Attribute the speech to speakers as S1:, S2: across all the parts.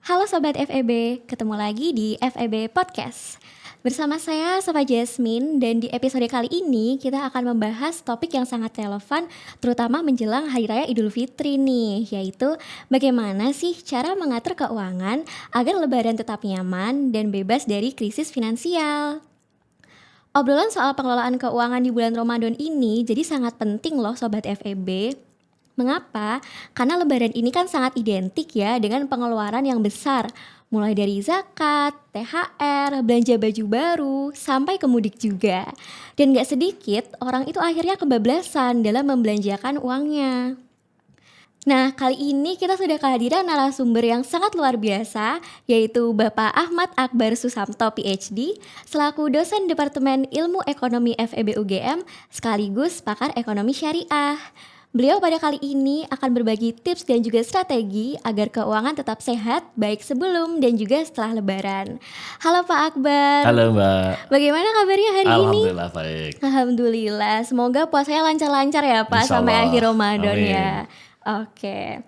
S1: Halo Sobat FEB, ketemu lagi di FEB Podcast. Bersama saya Safa Jasmine dan di episode kali ini kita akan membahas topik yang sangat relevan terutama menjelang Hari Raya Idul Fitri nih, yaitu bagaimana sih cara mengatur keuangan agar lebaran tetap nyaman dan bebas dari krisis finansial. Obrolan soal pengelolaan keuangan di bulan Ramadan ini jadi sangat penting loh Sobat FEB. Mengapa? Karena lebaran ini kan sangat identik ya dengan pengeluaran yang besar. Mulai dari zakat, THR, belanja baju baru, sampai ke mudik juga. Dan gak sedikit orang itu akhirnya kebablasan dalam membelanjakan uangnya. Nah, kali ini kita sudah kehadiran narasumber yang sangat luar biasa, yaitu Bapak Ahmad Akbar Susamto PhD, selaku dosen Departemen Ilmu Ekonomi FEB UGM, sekaligus pakar ekonomi syariah. Beliau pada kali ini akan berbagi tips dan juga strategi agar keuangan tetap sehat, baik sebelum dan juga setelah Lebaran. Halo Pak Akbar,
S2: Halo Mbak,
S1: bagaimana kabarnya hari ini?
S2: Alhamdulillah baik.
S1: Alhamdulillah, semoga puasanya lancar-lancar ya Pak
S2: Insya
S1: sampai
S2: Allah,
S1: akhir Ramadan ya.
S2: amin.
S1: Oke.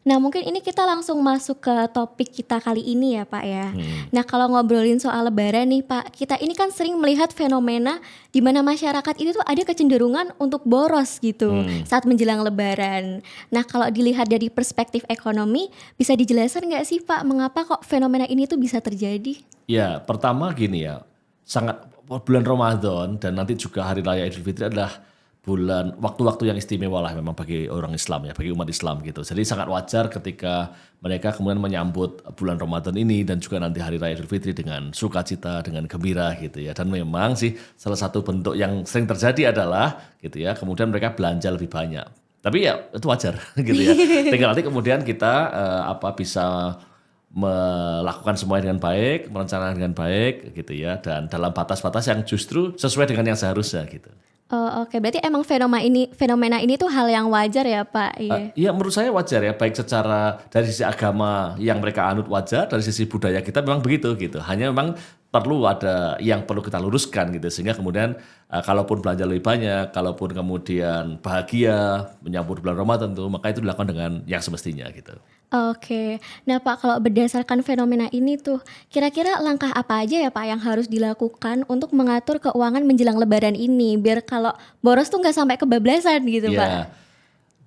S1: Nah mungkin ini kita langsung masuk ke topik kita kali ini ya Pak ya. Nah kalau ngobrolin soal lebaran nih Pak, kita ini kan sering melihat fenomena di mana masyarakat itu tuh ada kecenderungan untuk boros gitu saat menjelang lebaran. Nah kalau dilihat dari perspektif ekonomi, bisa dijelaskan nggak sih Pak mengapa kok fenomena ini tuh bisa terjadi?
S2: Ya pertama gini ya, sangat bulan Ramadan dan nanti juga Hari Raya Idul Fitri adalah bulan waktu-waktu yang istimewa lah memang bagi orang Islam ya, bagi umat Islam gitu. Jadi sangat wajar ketika mereka kemudian menyambut bulan Ramadan ini dan juga nanti Hari Raya Idul Fitri dengan sukacita, dengan gembira gitu ya. Dan memang sih salah satu bentuk yang sering terjadi adalah gitu ya, kemudian mereka belanja lebih banyak. Tapi ya itu wajar gitu ya. Tinggal nanti kemudian kita bisa melakukan semuanya dengan baik, merencanakan dengan baik gitu ya, dan dalam batas-batas yang justru sesuai dengan yang seharusnya gitu.
S1: Oh, oke, berarti emang fenomena ini tuh hal yang wajar ya Pak? Iya.
S2: Ya menurut saya wajar ya, baik secara dari sisi agama yang mereka anut wajar, dari sisi budaya kita memang begitu gitu. Hanya memang perlu ada yang perlu kita luruskan gitu, sehingga kemudian kalaupun belanja lebih banyak, kalaupun kemudian bahagia menyambut bulan Ramadan tuh, maka itu dilakukan dengan yang semestinya gitu.
S1: Oke, nah Pak kalau berdasarkan fenomena ini tuh, kira-kira langkah apa aja ya Pak yang harus dilakukan untuk mengatur keuangan menjelang lebaran ini, biar kalau boros tuh nggak sampai kebablasan gitu
S2: Ya,
S1: Pak?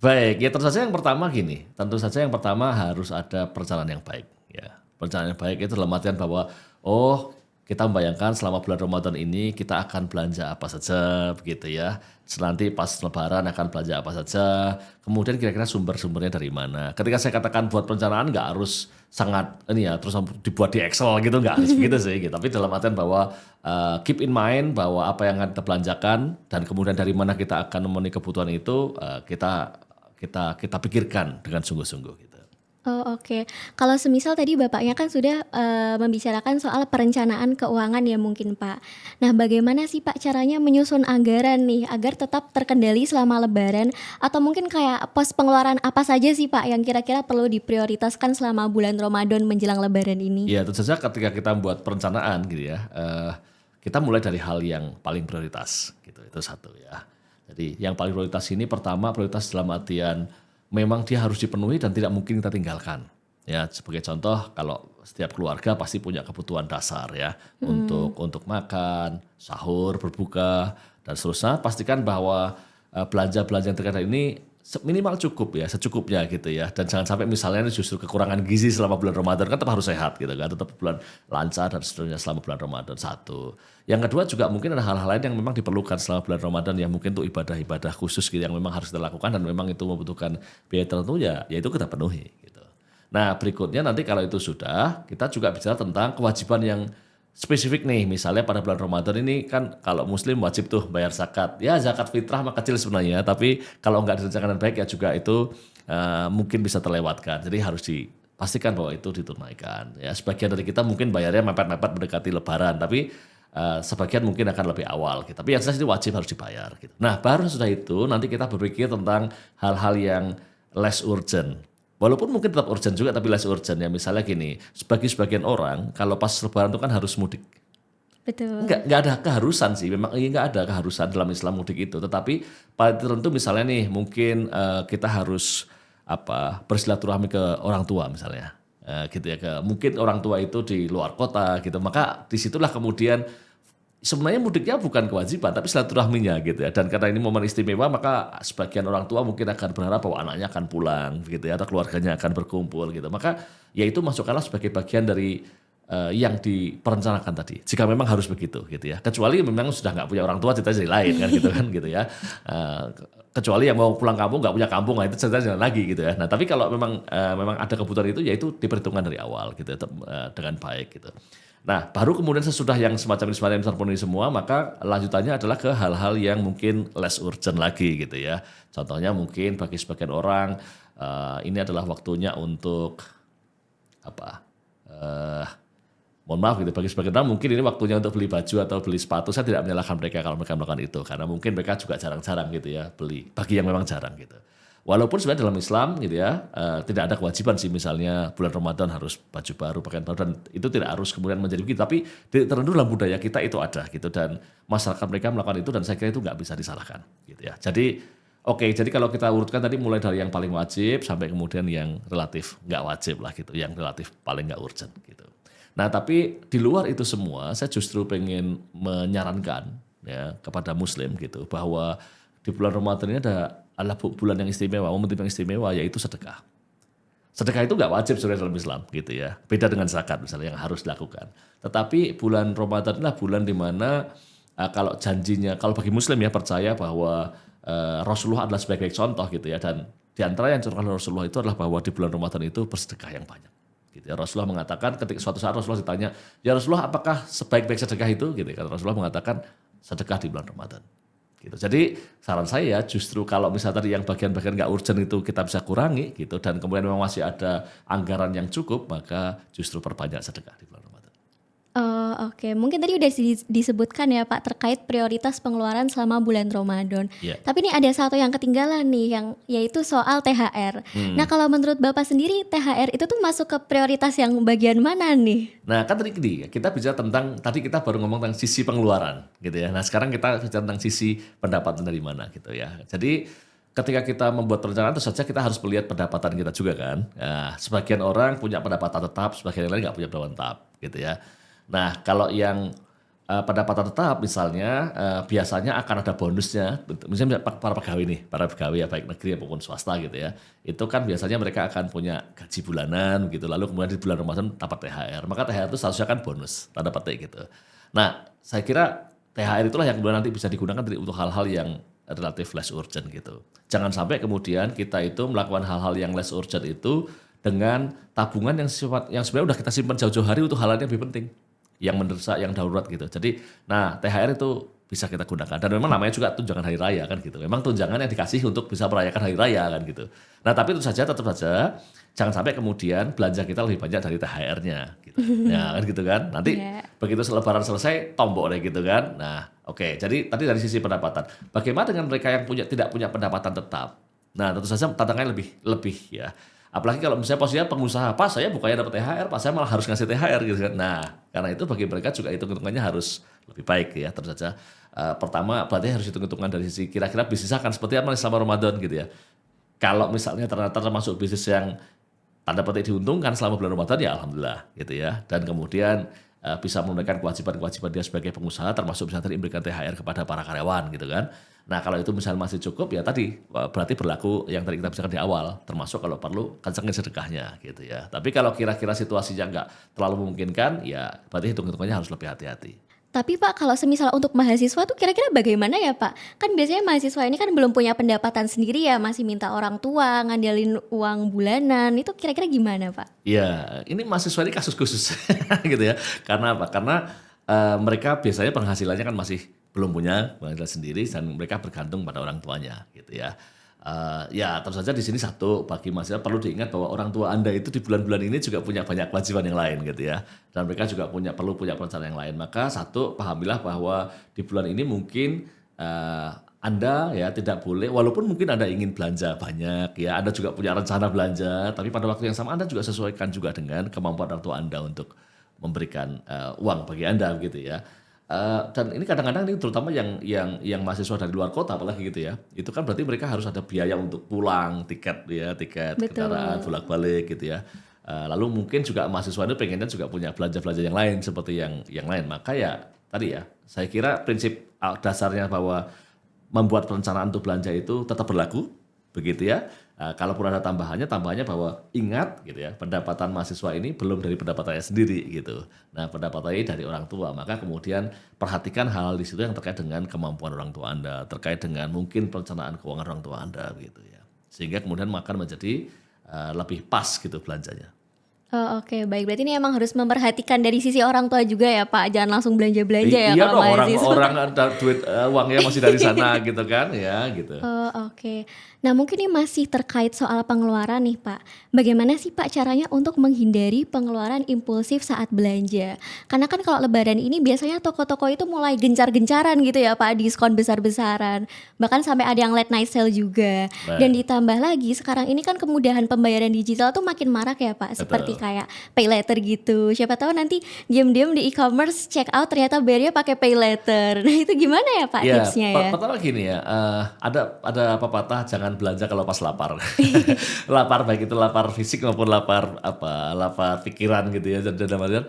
S2: baik, ya tentu saja yang pertama harus ada perencanaan yang baik. Ya, perencanaan yang baik itu dalam artian bahwa, oh kita membayangkan selama bulan Ramadan ini kita akan belanja apa saja, begitu ya. Nanti pas Lebaran akan belanja apa saja. Kemudian kira-kira sumber-sumbernya dari mana. Ketika saya katakan buat perencanaan nggak harus sangat ini ya, terus dibuat di Excel gitu, nggak harus begitu sih. Gitu. Tapi dalam artian bahwa keep in mind bahwa apa yang akan kita belanjakan dan kemudian dari mana kita akan memenuhi kebutuhan itu kita pikirkan dengan sungguh-sungguh gitu.
S1: Oh oke, kalau semisal tadi Bapaknya kan sudah membicarakan soal perencanaan keuangan ya mungkin Pak. Nah bagaimana sih Pak caranya menyusun anggaran nih agar tetap terkendali selama lebaran, atau mungkin kayak pos pengeluaran apa saja sih Pak yang kira-kira perlu diprioritaskan selama bulan Ramadan menjelang lebaran ini?
S2: Ya tentu saja ketika kita membuat perencanaan gitu ya, kita mulai dari hal yang paling prioritas gitu, itu satu ya. Jadi yang paling prioritas ini pertama prioritas dalam artian memang dia harus dipenuhi dan tidak mungkin kita tinggalkan. Ya sebagai contoh kalau setiap keluarga pasti punya kebutuhan dasar ya untuk makan, sahur, berbuka dan seterusnya. Pastikan bahwa belanja-belanja yang terkait ini minimal cukup ya, secukupnya gitu ya. Dan jangan sampai misalnya justru kekurangan gizi selama bulan Ramadan, kan tetap harus sehat gitu kan, tetap bulan lancar dan seterusnya selama bulan Ramadan. Satu. Yang kedua juga mungkin ada hal-hal lain yang memang diperlukan selama bulan Ramadan yang mungkin untuk ibadah-ibadah khusus gitu yang memang harus kita lakukan dan memang itu membutuhkan biaya tertentu ya itu kita penuhi gitu. Nah berikutnya nanti kalau itu sudah, kita juga bicara tentang kewajiban yang spesifik nih, misalnya pada bulan Ramadan ini kan kalau muslim wajib tuh bayar zakat. Ya zakat fitrah mah kecil sebenarnya, tapi kalau nggak direncanakan baik ya juga itu mungkin bisa terlewatkan. Jadi harus dipastikan bahwa itu ditunaikan. Ya sebagian dari kita mungkin bayarnya mepet-mepet mendekati lebaran, tapi sebagian mungkin akan lebih awal gitu. Tapi yang jelas itu wajib harus dibayar gitu. Nah baru sudah itu nanti kita berpikir tentang hal-hal yang less urgent. Walaupun mungkin tetap urgent juga tapi less urgent ya. Misalnya gini, sebagian orang kalau pas lebaran itu kan harus mudik.
S1: Betul.
S2: Nggak ada keharusan sih, memang nggak ada keharusan dalam Islam mudik itu. Tetapi pada tertentu misalnya nih, mungkin kita harus bersilaturahmi ke orang tua misalnya, gitu ya. Mungkin orang tua itu di luar kota gitu, maka disitulah kemudian sebenarnya mudiknya bukan kewajiban, tapi silaturahminya gitu ya. Dan karena ini momen istimewa, maka sebagian orang tua mungkin akan berharap bahwa anaknya akan pulang gitu ya, atau keluarganya akan berkumpul gitu. Maka ya itu masukkanlah sebagai bagian dari yang diperencanakan tadi. Jika memang harus begitu gitu ya. Kecuali memang sudah nggak punya orang tua, cerita jadi lain kan gitu kan gitu ya. Kecuali yang mau pulang kampung nggak punya kampung, nah itu ceritanya lagi gitu ya. Nah tapi kalau memang ada kebutuhan itu, ya itu diperhitungkan dari awal gitu ya, dengan baik gitu. Nah baru kemudian sesudah yang semacam ini terpenuhi semua, maka lanjutannya adalah ke hal-hal yang mungkin less urgent lagi gitu ya. Contohnya mungkin bagi sebagian orang ini adalah waktunya untuk mohon maaf gitu, bagi sebagian orang mungkin ini waktunya untuk beli baju atau beli sepatu. Saya tidak menyalahkan mereka kalau mereka melakukan itu, karena mungkin mereka juga jarang-jarang gitu ya beli, bagi yang memang jarang gitu. Walaupun sebenarnya dalam Islam gitu ya, tidak ada kewajiban sih, misalnya bulan Ramadan harus baju baru, pakaian baru, dan itu tidak harus kemudian menjadi begitu. Tapi tertentu dalam budaya kita itu ada gitu, dan masyarakat mereka melakukan itu, dan saya kira itu nggak bisa disalahkan gitu ya. Jadi jadi kalau kita urutkan tadi, mulai dari yang paling wajib sampai kemudian yang relatif nggak wajib lah gitu, yang relatif paling nggak urgent gitu. Nah tapi di luar itu semua, saya justru pengen menyarankan ya kepada Muslim gitu, bahwa di bulan Ramadan ini adalah bulan yang istimewa, momentum yang istimewa, yaitu sedekah. Sedekah itu nggak wajib sebenarnya dalam Islam gitu ya, beda dengan zakat misalnya yang harus dilakukan. Tetapi bulan Ramadan adalah bulan dimana kalau janjinya, kalau bagi Muslim ya percaya bahwa Rasulullah adalah sebagai contoh gitu ya, dan di antara yang dicontohkan Rasulullah itu adalah bahwa di bulan Ramadan itu bersedekah yang banyak. Gitu ya. Rasulullah mengatakan, ketika suatu saat Rasulullah ditanya, ya Rasulullah apakah sebaik-baik sedekah itu? Gitu. Kata Rasulullah mengatakan sedekah di bulan Ramadan. Gitu. Jadi saran saya justru kalau misalnya tadi yang bagian-bagian nggak urgent itu kita bisa kurangi gitu, dan kemudian memang masih ada anggaran yang cukup, maka justru perbanyak sedekah di bulan Ramadan.
S1: Oke. Mungkin tadi udah disebutkan ya Pak terkait prioritas pengeluaran selama bulan Ramadan.
S2: Yeah.
S1: Tapi nih ada satu yang ketinggalan nih, yang yaitu soal THR. Nah kalau menurut Bapak sendiri THR itu tuh masuk ke prioritas yang bagian mana nih?
S2: Nah kan tadi kita bicara tentang, tadi kita baru ngomong tentang sisi pengeluaran gitu ya. Nah sekarang kita bicara tentang sisi pendapatan dari mana gitu ya. Jadi ketika kita membuat perencanaan, tentu saja kita harus melihat pendapatan kita juga kan. Nah, sebagian orang punya pendapatan tetap, sebagian lain nggak punya pendapatan tetap gitu ya. Nah kalau yang pendapatan tetap misalnya biasanya akan ada bonusnya. Misalnya para pegawai ya, baik negeri maupun swasta gitu ya, itu kan biasanya mereka akan punya gaji bulanan gitu, lalu kemudian di bulan Ramadan dapat THR, maka THR itu seharusnya kan bonus tanda petik gitu. Nah saya kira THR itulah yang kemudian nanti bisa digunakan untuk hal-hal yang relatif less urgent gitu. Jangan sampai kemudian kita itu melakukan hal-hal yang less urgent itu dengan tabungan yang sebenarnya udah kita simpan jauh-jauh hari untuk hal-hal yang lebih penting, yang mendesak, yang darurat gitu. Jadi, nah THR itu bisa kita gunakan. Dan memang namanya juga tunjangan hari raya kan gitu. Memang tunjangan yang dikasih untuk bisa merayakan hari raya kan gitu. Nah tapi tetap saja jangan sampai kemudian belanja kita lebih banyak dari THR-nya gitu. Ya kan gitu kan. Nanti begitu Lebaran selesai tombol deh gitu kan. Nah oke. Jadi tadi dari sisi pendapatan. Bagaimana dengan mereka yang tidak punya pendapatan tetap? Nah tentu saja tantangannya lebih ya. Apalagi kalau misalnya posisinya pengusaha, Pak saya bukannya dapat THR, Pak saya malah harus ngasih THR gitu kan. Nah, karena itu bagi mereka juga hitung-hitungannya harus lebih baik ya. Tentu saja pertama berarti harus hitung-hitungan dari sisi kira-kira bisnis akan seperti apa selama Ramadan gitu ya. Kalau misalnya ternyata termasuk bisnis yang tanda petik diuntungkan selama bulan Ramadan, ya alhamdulillah gitu ya. Dan kemudian bisa menunaikan kewajiban-kewajiban dia sebagai pengusaha, termasuk misalnya tadi memberikan THR kepada para karyawan gitu kan. Nah kalau itu misalnya masih cukup, ya tadi berarti berlaku yang tadi kita bicarakan di awal, termasuk kalau perlu kencengin sedekahnya gitu ya. Tapi kalau kira-kira situasinya nggak terlalu memungkinkan, ya berarti hitung-hitungannya harus lebih hati-hati.
S1: Tapi Pak, kalau semisal untuk mahasiswa tuh kira-kira bagaimana ya Pak? Kan biasanya mahasiswa ini kan belum punya pendapatan sendiri ya, masih minta orang tua, ngandelin uang bulanan, itu kira-kira gimana Pak?
S2: Ya, ini mahasiswa ini kasus khusus gitu ya. Karena apa? Karena mereka biasanya penghasilannya kan masih belum punya penghasilan sendiri, dan mereka bergantung pada orang tuanya gitu ya. Ya tentu saja di sini satu, bagi mahasiswa perlu diingat bahwa orang tua Anda itu di bulan-bulan ini juga punya banyak kewajiban yang lain gitu ya. Dan mereka juga perlu punya perencanaan yang lain. Maka satu, pahamilah bahwa di bulan ini mungkin Anda ya tidak boleh, walaupun mungkin Anda ingin belanja banyak ya, Anda juga punya rencana belanja, tapi pada waktu yang sama Anda juga sesuaikan juga dengan kemampuan orang tua Anda untuk memberikan uang bagi Anda gitu ya. Dan ini kadang-kadang ini terutama yang mahasiswa dari luar kota apalagi gitu ya, itu kan berarti mereka harus ada biaya untuk pulang, tiket kendaraan
S1: Betul.
S2: bolak-balik gitu ya. Lalu mungkin juga mahasiswa itu pengennya juga punya belanja-belanja yang lain seperti yang lain. Maka ya tadi ya, saya kira prinsip dasarnya bahwa membuat perencanaan untuk belanja itu tetap berlaku, begitu ya. Kalaupun ada tambahannya bahwa ingat gitu ya, pendapatan mahasiswa ini belum dari pendapatannya sendiri gitu. Nah, pendapatannya dari orang tua, maka kemudian perhatikan hal di situ yang terkait dengan kemampuan orang tua Anda, terkait dengan mungkin perencanaan keuangan orang tua Anda gitu ya. Sehingga kemudian akan menjadi lebih pas gitu belanjanya.
S1: Oh, oke, baik. Berarti ini emang harus memperhatikan dari sisi orang tua juga ya, Pak? Jangan langsung belanja-belanja ya
S2: Iya
S1: kalau
S2: dong,
S1: mahasiswa.
S2: orang ada duit uangnya masih dari sana gitu kan ya gitu.
S1: Oh, oke. Nah, mungkin ini masih terkait soal pengeluaran nih, Pak. Bagaimana sih, Pak, caranya untuk menghindari pengeluaran impulsif saat belanja? Karena kan kalau lebaran ini biasanya toko-toko itu mulai gencar-gencaran gitu ya, Pak, diskon besar-besaran. Bahkan sampai ada yang late night sale juga. Dan
S2: Nah,
S1: ditambah lagi sekarang ini kan kemudahan pembayaran digital tuh makin marak ya, Pak. Seperti
S2: betul.
S1: kayak pay later gitu. Siapa tahu nanti diam-diam di e-commerce check out ternyata bayarnya pakai pay later. Nah, itu gimana ya, Pak,
S2: Ya,
S1: tipsnya ya?
S2: pertama gini ya, ada pepatah jangan belanja kalau pas lapar. Lapar baik itu lapar fisik maupun lapar pikiran gitu ya. Dan dalam artian,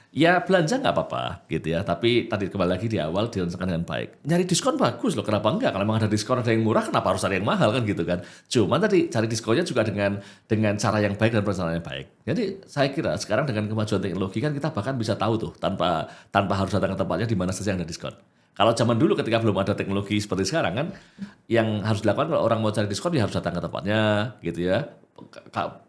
S2: ya belanja nggak apa-apa gitu ya. Tapi tadi kembali lagi di awal direncanakan dengan baik. Nyari diskon bagus loh, kenapa enggak? Kalau memang ada diskon ada yang murah, kenapa harus ada yang mahal kan gitu kan? Cuman tadi cari diskonnya juga dengan cara yang baik dan perencanaan yang baik. Jadi saya kira sekarang dengan kemajuan teknologi kan kita bahkan bisa tahu tuh tanpa tanpa harus datang ke tempatnya di mana saja yang ada diskon. Kalau zaman dulu ketika belum ada teknologi seperti sekarang kan, yang harus dilakukan kalau orang mau cari diskon dia harus datang ke tempatnya gitu ya.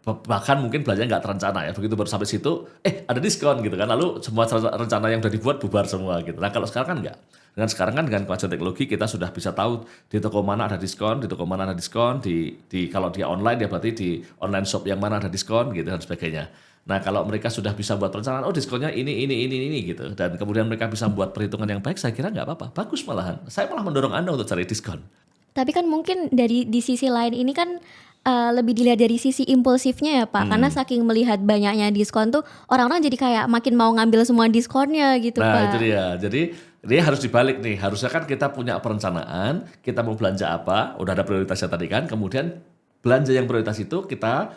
S2: Bahkan mungkin belanjanya nggak terencana ya, begitu baru sampai situ, ada diskon gitu kan, lalu semua rencana yang udah dibuat bubar semua gitu. Nah kalau sekarang kan nggak. Dengan sekarang kan dengan kemajuan teknologi kita sudah bisa tahu di toko mana ada diskon, di toko mana ada diskon, di kalau dia online ya berarti di online shop yang mana ada diskon gitu dan sebagainya. Nah, kalau mereka sudah bisa buat perencanaan, oh diskonnya ini gitu, dan kemudian mereka bisa buat perhitungan yang baik, saya kira nggak apa-apa, bagus malahan. Saya malah mendorong Anda untuk cari diskon.
S1: Tapi kan mungkin di sisi lain ini kan lebih dilihat dari sisi impulsifnya ya, Pak. Karena
S2: Hmm.
S1: saking melihat banyaknya diskon tuh orang-orang jadi kayak makin mau ngambil semua diskonnya gitu,
S2: Nah, itu
S1: Pak.
S2: dia. Jadi dia harus dibalik nih. Harusnya kan kita punya perencanaan, kita mau belanja apa, udah ada prioritasnya tadi kan. Kemudian belanja yang prioritas itu kita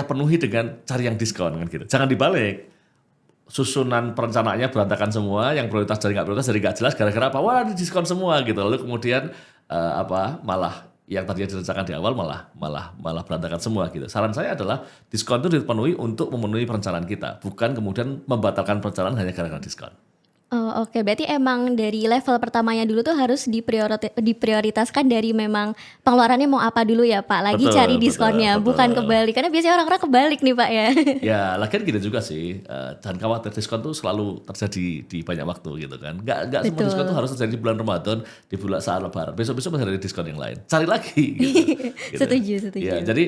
S2: penuhi dengan cari yang diskon kan gitu. Jangan dibalik. Susunan perencanaannya berantakan semua, yang prioritas dari nggak jelas gara-gara apa? Wah, di diskon semua gitu. Lalu kemudian malah yang tadinya direncanakan di awal malah berantakan semua gitu. Saran saya adalah diskon itu dipenuhi untuk memenuhi perencanaan kita, bukan kemudian membatalkan perencanaan hanya gara-gara diskon.
S1: Oh, oke. Berarti emang dari level pertamanya dulu tuh harus diprioritaskan dari memang pengeluarannya mau apa dulu ya, Pak. Lagi cari
S2: Betul, betul,
S1: diskonnya, bukan
S2: betul.
S1: kebalik. Karena biasanya orang-orang kebalik nih, Pak ya.
S2: Ya, lagian gitu juga sih. Jangan khawatir, diskon tuh selalu terjadi di banyak waktu gitu kan. Nggak semua diskon tuh
S1: Betul.
S2: harus terjadi di bulan Ramadan, di bulan saat Lebaran. Besok-besok masih ada diskon yang lain. Cari lagi gitu. Gitu.
S1: Setuju,
S2: Ya,
S1: setuju.
S2: jadi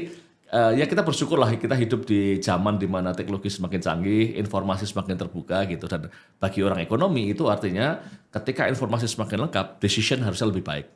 S2: ya kita bersyukur lah kita hidup di zaman di mana teknologi semakin canggih, informasi semakin terbuka gitu. Dan bagi orang ekonomi itu artinya ketika informasi semakin lengkap, decision harusnya lebih baik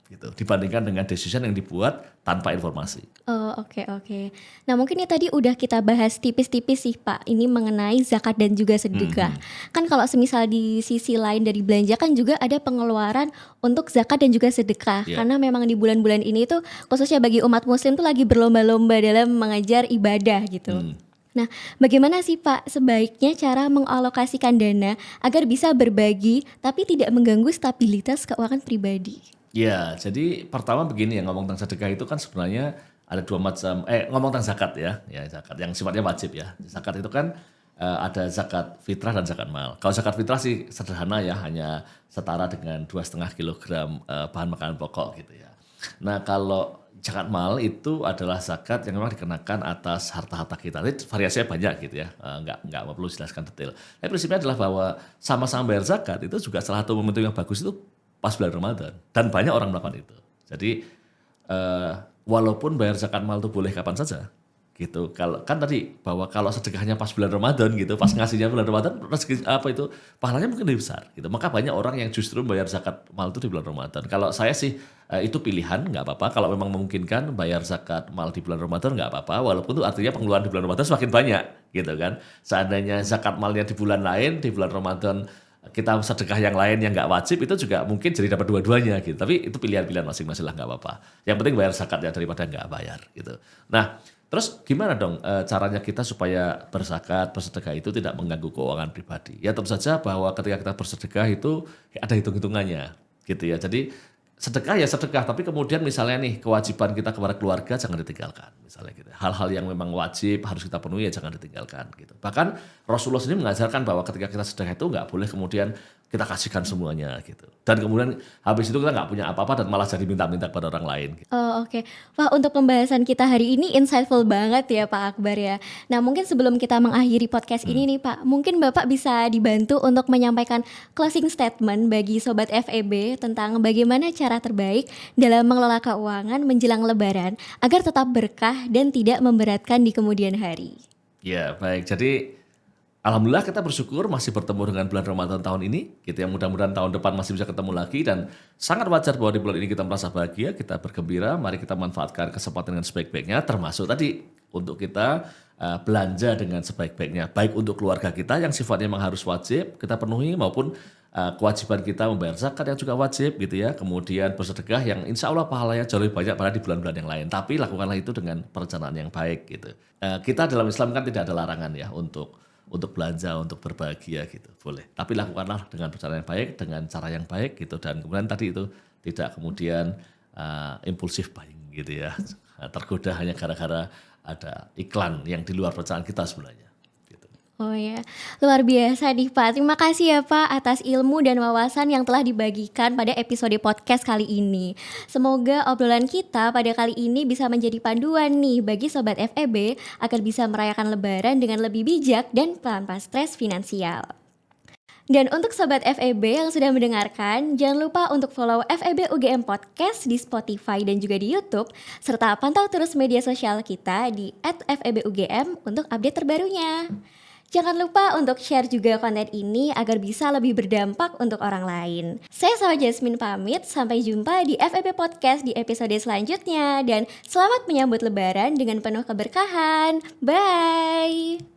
S2: gitu dibandingkan dengan decision yang dibuat tanpa informasi.
S1: Oh, oke, oke. Nah, mungkin ini tadi udah kita bahas tipis-tipis sih, Pak. Ini mengenai zakat dan juga sedekah.
S2: Mhm.
S1: Kan kalau semisal di sisi lain dari belanja kan juga ada pengeluaran untuk zakat dan juga sedekah.
S2: Ya.
S1: Karena memang di bulan-bulan ini tuh khususnya bagi umat muslim tuh lagi berlomba-lomba dalam mengejar ibadah gitu.
S2: Hmm.
S1: Nah, bagaimana sih, Pak, sebaiknya cara mengalokasikan dana agar bisa berbagi tapi tidak mengganggu stabilitas keuangan pribadi?
S2: Ya, jadi pertama begini ya, ngomong tentang sedekah itu kan sebenarnya ada dua macam, ngomong tentang zakat ya zakat yang sifatnya wajib ya. Zakat itu kan ada zakat fitrah dan zakat mal. Kalau zakat fitrah sih sederhana ya, hanya setara dengan 2,5 kilogram bahan makanan pokok gitu ya. Nah kalau zakat mal itu adalah zakat yang memang dikenakan atas harta-harta kita. Ini variasinya banyak gitu ya, nggak perlu jelaskan detail. Tapi prinsipnya adalah bahwa sama-sama bayar zakat itu juga salah satu momentum yang bagus itu pas bulan Ramadan dan banyak orang melakukan itu. Jadi walaupun bayar zakat mal itu boleh kapan saja gitu. Kalau kan tadi bahwa kalau sedekahnya pas bulan Ramadan gitu, pas ngasihnya bulan Ramadan rezeki apa itu pahalanya mungkin lebih besar gitu. Maka banyak orang yang justru bayar zakat mal itu di bulan Ramadan. Kalau saya sih itu pilihan nggak apa-apa. Kalau memang memungkinkan bayar zakat mal di bulan Ramadan nggak apa-apa. Walaupun itu artinya pengeluaran di bulan Ramadan semakin banyak gitu kan. Seandainya zakat malnya di bulan lain di bulan Ramadan kita sedekah yang lain yang nggak wajib itu juga mungkin jadi dapat dua-duanya gitu. Tapi itu pilihan-pilihan masing-masing lah, nggak apa-apa. Yang penting bayar zakat ya daripada nggak bayar gitu. Nah, terus gimana dong caranya kita supaya berzakat, bersedekah itu tidak mengganggu keuangan pribadi? Ya tentu saja bahwa ketika kita bersedekah itu ada hitung-hitungannya gitu ya. Jadi sedekah ya sedekah, tapi kemudian misalnya nih kewajiban kita kepada keluarga jangan ditinggalkan, misalnya gitu. Hal-hal yang memang wajib harus kita penuhi ya jangan ditinggalkan gitu. Bahkan Rasulullah sendiri mengajarkan bahwa ketika kita sedekah itu nggak boleh kemudian kita kasihkan semuanya gitu. Dan kemudian habis itu kita nggak punya apa-apa dan malah jadi minta-minta kepada orang lain. Gitu.
S1: Oh, oke. Wah, untuk pembahasan kita hari ini insightful banget ya Pak Akbar ya. Nah, mungkin sebelum kita mengakhiri podcast ini nih Pak, mungkin Bapak bisa dibantu untuk menyampaikan closing statement bagi Sobat FEB tentang bagaimana cara terbaik dalam mengelola keuangan menjelang Lebaran agar tetap berkah dan tidak memberatkan di kemudian hari.
S2: Ya, baik. Jadi alhamdulillah kita bersyukur masih bertemu dengan bulan Ramadan tahun ini, gitu ya. Mudah-mudahan tahun depan masih bisa ketemu lagi dan sangat wajar bahwa di bulan ini kita merasa bahagia, kita bergembira. Mari kita manfaatkan kesempatan dengan sebaik-baiknya, termasuk tadi untuk kita belanja dengan sebaik-baiknya, baik untuk keluarga kita yang sifatnya memang harus wajib kita penuhi maupun kewajiban kita membayar zakat yang juga wajib gitu ya. Kemudian bersedekah yang insya Allah pahalanya jauh lebih banyak pada di bulan-bulan yang lain. Tapi lakukanlah itu dengan perencanaan yang baik gitu. Kita dalam Islam kan tidak ada larangan ya untuk belanja, untuk berbahagia gitu, boleh. Tapi lakukanlah dengan cara yang baik, dengan cara yang baik gitu. Dan kemudian tadi itu tidak kemudian impulsif buying gitu ya. Tergoda hanya gara-gara ada iklan yang di luar perencanaan kita sebenarnya. Gitu.
S1: Oh ya, luar biasa nih Pak. Terima kasih ya Pak atas ilmu dan wawasan yang telah dibagikan pada episode podcast kali ini. Semoga obrolan kita pada kali ini bisa menjadi panduan nih bagi Sobat FEB agar bisa merayakan Lebaran dengan lebih bijak dan tanpa stres finansial. Dan untuk Sobat FEB yang sudah mendengarkan, jangan lupa untuk follow FEB UGM Podcast di Spotify dan juga di YouTube, serta pantau terus media sosial kita di @FEBUGM untuk update terbarunya. Jangan lupa untuk share juga konten ini agar bisa lebih berdampak untuk orang lain. Saya Safa Jasmine pamit, sampai jumpa di FEB Podcast di episode selanjutnya. Dan selamat menyambut Lebaran dengan penuh keberkahan. Bye!